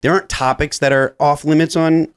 There aren't topics that are off limits on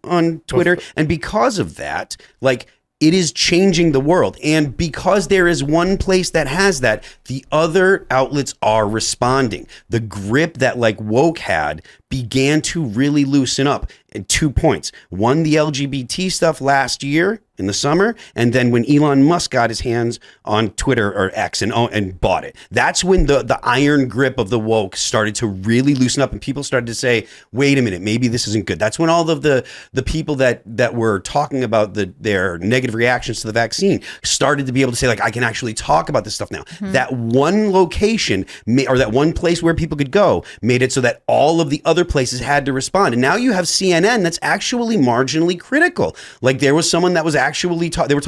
Twitter. And because of that, like, it is changing the world. And because there is one place that has that, the other outlets are responding. The grip that like woke had began to really loosen up. And 2 points. One, the LGBT stuff last year in the summer, and then when Elon Musk got his hands on Twitter or X and bought it. That's when the iron grip of the woke started to really loosen up, and people started to say, wait a minute, maybe this isn't good. That's when all of the people that were talking about their negative reactions to the vaccine started to be able to say, like, I can actually talk about this stuff now. That one location or that one place where people could go made it so that all of the other places had to respond. And now you have CNN that's actually marginally critical. Like, there was someone that was actually they were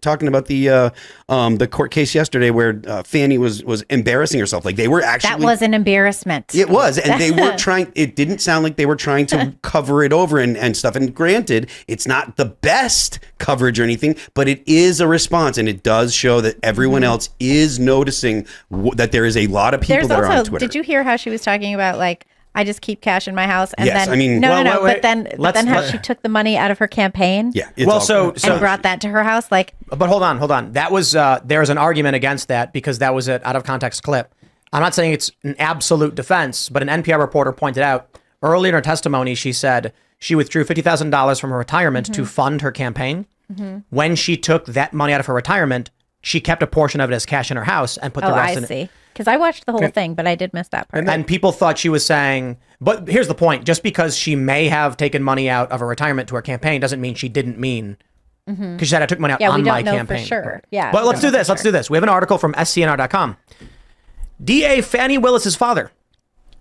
talking about the court case yesterday where Fannie was embarrassing herself. Like, they were actually, that was an embarrassment. It was, and they weren't trying. It didn't sound like they were trying to cover it over and stuff. And granted, it's not the best coverage or anything, but it is a response, and it does show that everyone else is noticing that there is a lot of people that are on Twitter. Did you hear how she was talking about, like, I just keep cash in my house, and yes, then I mean, but then how she took the money out of her campaign, and brought that to her house, like. But hold on. That was there's an argument against that because that was an out of context clip. I'm not saying it's an absolute defense, but an NPR reporter pointed out early in her testimony, she said she withdrew $50,000 from her retirement to fund her campaign. When she took that money out of her retirement, she kept a portion of it as cash in her house and put the rest in it. I see. Because I watched the whole thing, but I did miss that part. And people thought she was saying, but here's the point, just because she may have taken money out of her retirement to her campaign doesn't mean she didn't mean, because she said I took money out on my campaign. Yeah, we don't know for sure. Yeah. But let's do this. We have an article from scnr.com. DA Fannie Willis's father,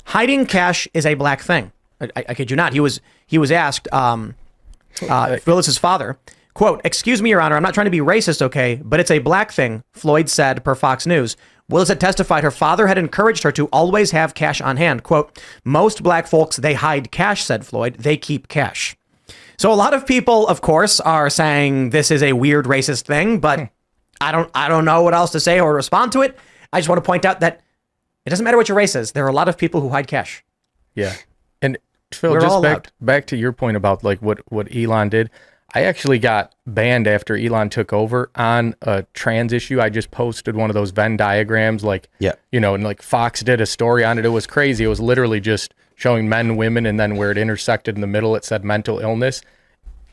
hiding cash is a black thing. I kid you not. He was asked, Willis's father, quote, "Excuse me, Your Honor, I'm not trying to be racist, okay, but it's a black thing," Floyd said per Fox News. Willis had testified her father had encouraged her to always have cash on hand. Quote, "Most black folks, they hide cash," said Floyd. "They keep cash." So a lot of people, of course, are saying this is a weird racist thing, but I don't know what else to say or respond to it. I just want to point out that it doesn't matter what your race is. There are a lot of people who hide cash. Yeah. And Phil, just back to your point about like what Elon did. I actually got banned after Elon took over on a trans issue. I just posted one of those Venn diagrams, like, and like Fox did a story on it. It was crazy. It was literally just showing men, women, and then where it intersected in the middle, it said mental illness.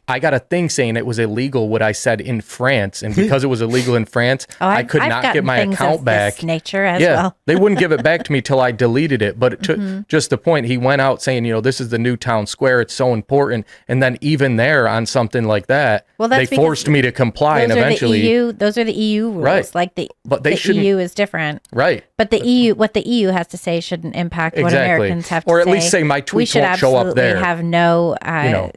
I got a thing saying it was illegal what I said in France, and because it was illegal in France, I could not get my account back. This nature as well. They wouldn't give it back to me till I deleted it. But just the point, he went out saying, this is the new town square. It's so important. And then even there on something like that, they forced me to comply, and eventually those are the EU rules. Right. Like the EU is different, right? But the EU, what the EU has to say shouldn't impact what Americans have to say. Or at least say my tweets won't show up there. We should absolutely have no.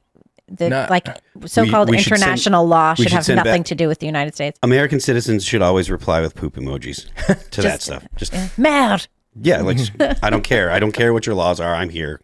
So-called international law should have nothing to do with the United States. American citizens should always reply with poop emojis to that stuff. Just mad. Yeah, like I don't care. I don't care what your laws are. I'm here.